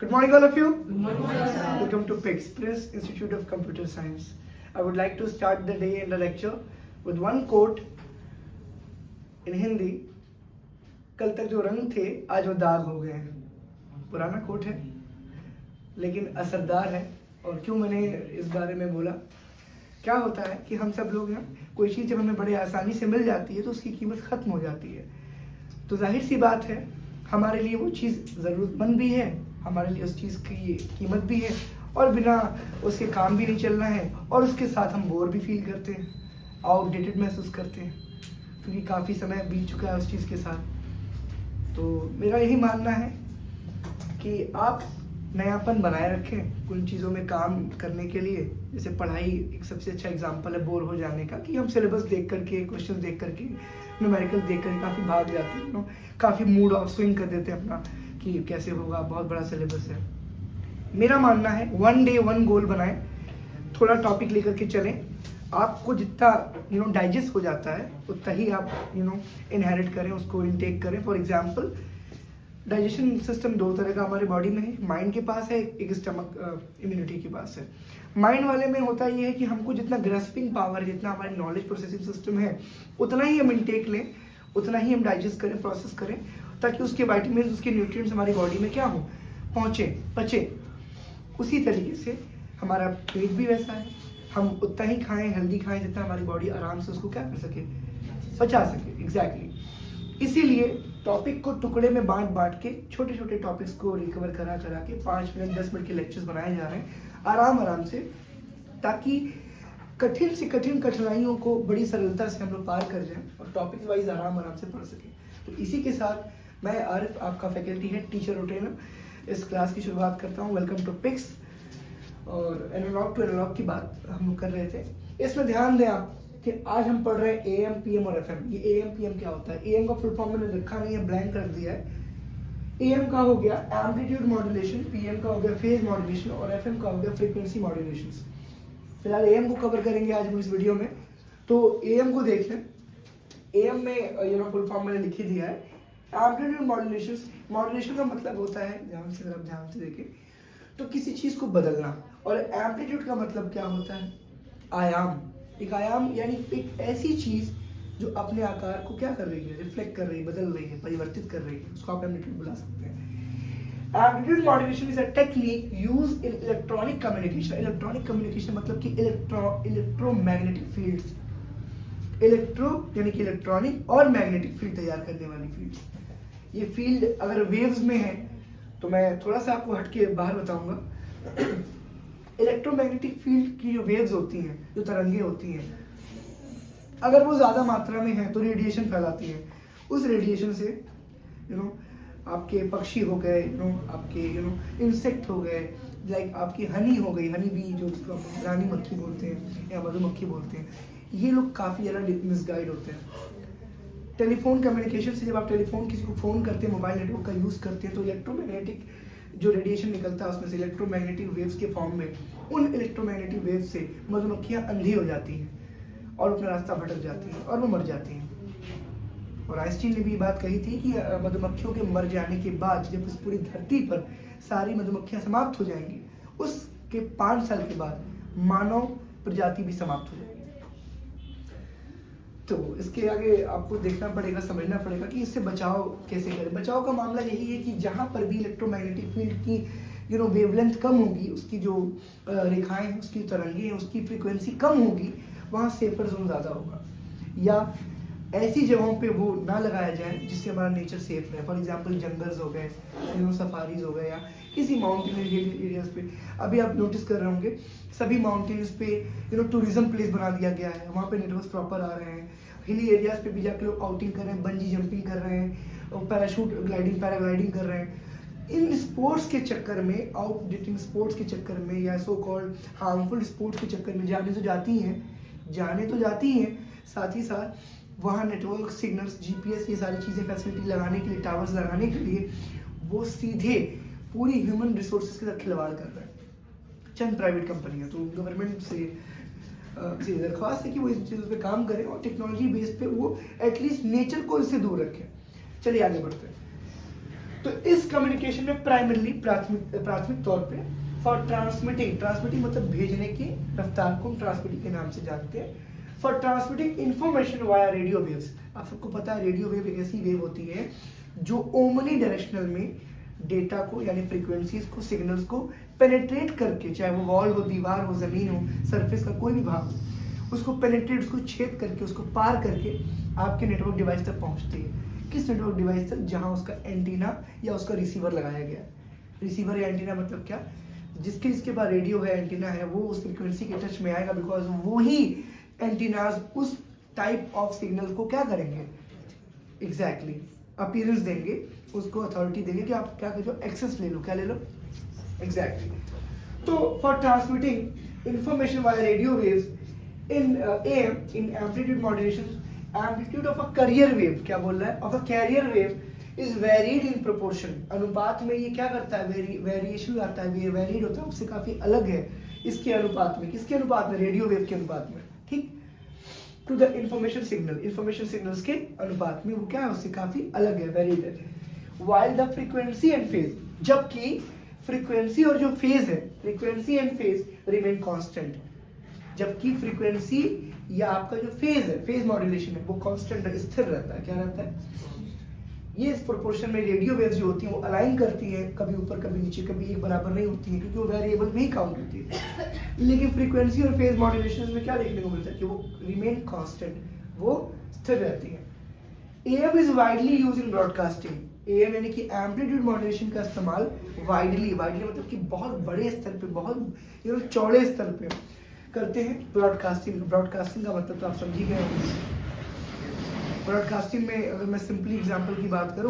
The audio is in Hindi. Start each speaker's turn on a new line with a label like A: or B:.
A: Good morning, all of you.
B: Good morning, sir.
A: Welcome to Express Institute of Computer Science. I would like to start the day and the lecture with one quote in Hindi. कल तक जो रंग थे आज वो दाग हो गए हैं। पुराना कोट है लेकिन असरदार है। और क्यों मैंने इस बारे में बोला, क्या होता है कि हम सब लोग हैं, कोई चीज़ जब हमें बड़े आसानी से मिल जाती है तो उसकी कीमत ख़त्म हो जाती है। तो जाहिर सी बात है हमारे लिए वो चीज़ ज़रूरतमंद भी है, हमारे लिए उस चीज़ की कीमत भी है और बिना उसके काम भी नहीं चलना है। और उसके साथ हम बोर भी फील करते हैं, आउटडेटेड महसूस करते हैं क्योंकि काफ़ी समय बीत चुका है उस चीज़ के साथ। तो मेरा यही मानना है कि आप नयापन बनाए रखें उन चीज़ों में काम करने के लिए। जैसे पढ़ाई एक सबसे अच्छा एग्जाम्पल है बोर हो जाने का, कि हम सिलेबस देख करके, क्वेश्चन देख करके, न्यूमेरिकल देख करके काफ़ी भाग जाते हैं, काफ़ी मूड ऑफ स्विंग कर देते हैं अपना कि कैसे होगा, बहुत बड़ा सिलेबस है। मेरा मानना है वन डे वन गोल बनाएं, थोड़ा टॉपिक लेकर के चलें। आपको जितना डाइजेस्ट हो जाता है उतना ही आप इनहेरिट करें, उसको इनटेक करें। फॉर एग्जांपल डाइजेशन सिस्टम दो तरह का हमारे बॉडी में है, माइंड के पास है, एक स्टमक इम्यूनिटी के पास है। माइंड वाले में होता ये है कि हमको जितना ग्रेस्पिंग पावर, जितना हमारी नॉलेज प्रोसेसिंग सिस्टम है उतना ही हम इनटेक लें, उतना ही हम डाइजेस्ट करें, प्रोसेस करें, ताकि उसके वाइटामिन, उसके न्यूट्रिएंट्स हमारी बॉडी में क्या हो, पहुँचे, पचे। उसी तरीके से हमारा पेट भी वैसा है, हम उतना ही खाएं, हेल्दी खाएं जितना हमारी बॉडी आराम से उसको क्या कर सके, पचा सके। एग्जैक्टली इसीलिए टॉपिक को टुकड़े में बांट बांट के, छोटे छोटे टॉपिक्स को रिकवर करा करा के 5 मिनट 10 मिनट के लेक्चर्स बनाए जा रहे हैं आराम आराम से, ताकि कठिन से कठिन कठिनाइयों को बड़ी सरलता से हम लोग पार कर जाएं और टॉपिक वाइज आराम आराम से पढ़ सकें। तो इसी के साथ मैं आरिफ, आपका फैकल्टी है, टीचर रोटेनर, इस क्लास की शुरुआत करता हूँ। Welcome to pics. और एनालॉग टू एनालॉग की बात हम लोग कर रहे थे। इसमें ध्यान दें आप कि आज हम पढ़ रहे हैं AM, PM और FM। ये AM, PM क्या होता है? AM का फुल फॉर्म मैंने रखा नहीं है, ब्लैंक रख दिया है। AM का हो गया एम्पलीट्यूड मॉड्यूलेशन, PM का हो गया फेज मॉड्यूलेशन और FM का हो गया फ्रीक्वेंसी मॉड्यूलेशन। फिलहाल AM को कवर करेंगे आज हम इस वीडियो में। तो AM को देख लें। AM में फुल फॉर्म मैंने लिख ही दिया है। एम्पलीट्यूड मॉड्यूलेशन का मतलब होता है, ध्यान से देखें, तो किसी चीज को बदलना। और एम्पलीट्यूड का मतलब क्या होता है? आयाम। एक आयाम यानी एक ऐसी चीज जो अपने आकार को क्या कर रही है, रिफ्लेक्ट कर रही है, बदल रही है, परिवर्तित कर रही है, उसको आप एम्पलीट्यूड बुला सकते हैं। Amplitude modulation is a technique used in electronic communication. Electronic communication मतलब कि इलेक्ट्रोमैग्नेटिक फील्ड्स, इलेक्ट्रो यानी कि इलेक्ट्रॉनिक और मैग्नेटिक फील्ड तैयार करने वाली फील्ड। ये फील्ड अगर वेव्स में है तो मैं थोड़ा सा आपको हटके बाहर बताऊंगा। इलेक्ट्रोमैग्नेटिक फील्ड की जो वेव्स होती हैं, जो तरंगे होती हैं, अगर वो ज्यादा मात्रा में है तो रेडिएशन फैलाती है। उस रेडिएशन से आपके पक्षी हो गए, आपके इंसेक्ट हो गए, लाइक आपकी हनी हो गई, हनी बी जो रानी मक्खी बोलते हैं या मधुमक्खी बोलते हैं, ये लोग काफी ज्यादा मिसगाइड होते हैं। टेलीफोन कम्युनिकेशन से जब आप टेलीफोन किसी को फ़ोन करते हैं, मोबाइल नेटवर्क का यूज़ करते हैं, तो इलेक्ट्रोमैग्नेटिक जो रेडिएशन निकलता है उसमें से इलेक्ट्रोमैग्नेटिक वेव्स के फॉर्म में, उन इलेक्ट्रोमैग्नेटिक वेव्स से मधुमक्खियाँ अंधी हो जाती हैं और अपना रास्ता भटक जाती हैं और वो मर जाती हैं। और आइंस्टीन ने भी बात कही थी कि मधुमक्खियों के मर जाने के बाद जब इस पूरी धरती पर सारी मधुमक्खियाँ समाप्त हो जाएंगी, उसके 5 साल के बाद मानव प्रजाति भी समाप्त हो जाएगी। तो इसके आगे आपको देखना पड़ेगा, समझना पड़ेगा कि इससे बचाव कैसे करें। बचाव का मामला यही है कि जहाँ पर भी इलेक्ट्रोमैग्नेटिक फील्ड की वेवलेंथ कम होगी, उसकी जो रेखाएं हैं, उसकी तरंगे हैं, उसकी फ्रीक्वेंसी कम होगी, वहाँ सेफर जोन ज़्यादा होगा। या ऐसी जगहों पे वो ना लगाया जाए जिससे हमारा नेचर सेफ रहे। फॉर एग्जांपल जंगल्स हो गए, सफारीज हो गए, या किसी माउंटेन एरियाज पे। अभी आप नोटिस कर रहे होंगे सभी माउंटेन्स पे टूरिज्म प्लेस बना दिया गया है, वहाँ पे नेटवर्क्स प्रॉपर आ रहे हैं। हिली एरियाज पे भी जाके लोग आउटिंग कर रहे हैं, बंजी जंपिंग कर रहे हैं, पैराशूट ग्लाइडिंग, पैराग्लाइडिंग कर रहे हैं। इन स्पोर्ट्स के चक्कर में, आउटडेटिंग स्पोर्ट्स के चक्कर में, या सो कॉल्ड हार्मफुल स्पोर्ट्स के चक्कर में जाने तो जाती हैं, साथ ही साथ वहाँ नेटवर्क सिग्नल्स, GPS, ये सारी चीज़ें फैसिलिटी लगाने के लिए, टावर्स लगाने के लिए वो सीधे पूरी ह्यूमन रिसोर्सेज के साथ खिलवाड़ कर रहे हैं चंद प्राइवेट कंपनियां। तो गवर्नमेंट से दरख्वास्त है कि वो इन चीज़ों पे काम करें और टेक्नोलॉजी बेस पे वो एटलीस्ट नेचर को इससे दूर रखें। चलिए आगे बढ़ते हैं। तो इस कम्युनिकेशन में प्राइमरली प्राथमिक तौर पे फॉर ट्रांसमिटिंग मतलब भेजने की रफ्तार को हम ट्रांसमिटिंग के नाम से जानते हैं। For transmitting information via radio waves, आप सबको पता है रेडियो वेव एक ऐसी वेव होती है जो ओमनी डायरेक्शनल में डेटा को यानी फ्रीक्वेंसीज को, सिग्नल्स को पेनिट्रेट करके, चाहे वो वॉल हो, दीवार हो, जमीन हो, सरफेस का कोई भी भाग हो, उसको पेनिट्रेट, उसको छेद करके, उसको पार करके आपके नेटवर्क डिवाइस तक पहुंचती है। किस नेटवर्क डिवाइस तक? जहां उसका एंटीना या उसका रिसीवर लगाया गया। रिसीवर या एंटीना मतलब क्या? जिसके पास रेडियो है, एंटीना है, वो उस फ्रीक्वेंसी के टच में आएगा, बिकॉज वो ही एंटीनाज उस टाइप ऑफ सिग्नल को क्या करेंगे, एग्जैक्टली अपीयरेंस देंगे, उसको अथॉरिटी देंगे कि आप क्या करो, एक्सेस ले लो, क्या ले लो, एग्जैक्टली। तो for transmitting information via radio waves in AM in amplitude modulation, amplitude of a carrier wave, क्या बोल रहा है, of a carrier wave is varied in proportion, अनुपात में ये क्या करता है, वेरिएशन आता है, वेरीड होता है, उससे काफी अलग है इसके अनुपात में। किसके अनुपात में? रेडियो वेव के अनुपात में, ठीक, टू द इंफॉर्मेशन सिग्नल्स के अनुपात में वो क्या है, उससे काफी अलग है, वेरीड है। While the frequency and phase, जबकि फ्रीक्वेंसी और जो फेज है, frequency and phase remain constant, जबकि फ्रीक्वेंसी या आपका जो फेज है, फेज मॉड्यूलेशन है, वो कांस्टेंट स्थिर रहता है। क्या रहता है? ये इस प्रोपोर्शन में रेडियो वेव्स जो होती हैं वो अलाइन करती हैं, कभी ऊपर कभी नीचे, कभी एक बराबर नहीं होती है, क्योंकि वो वेरिएबल में ही काउंट होती है। लेकिन फ्रीक्वेंसी और फेज मॉड्यूलेशन में क्या देखने को मिलता है कि वो रिमेन कांस्टेंट, वो स्थिर रहती है। Am is widely used in broadcasting, am यानी कि एम्पलीट्यूड मॉड्यूलेशन का इस्तेमाल वाइडली मतलब कि बहुत बड़े स्तर पे, बहुत चौड़े स्तर पे करते हैं ब्रॉडकास्टिंग का मतलब तो आप समझ ही गए होंगे। ब्रॉडकास्टिंग में अगर मैं सिंपली एग्जांपल की बात करूं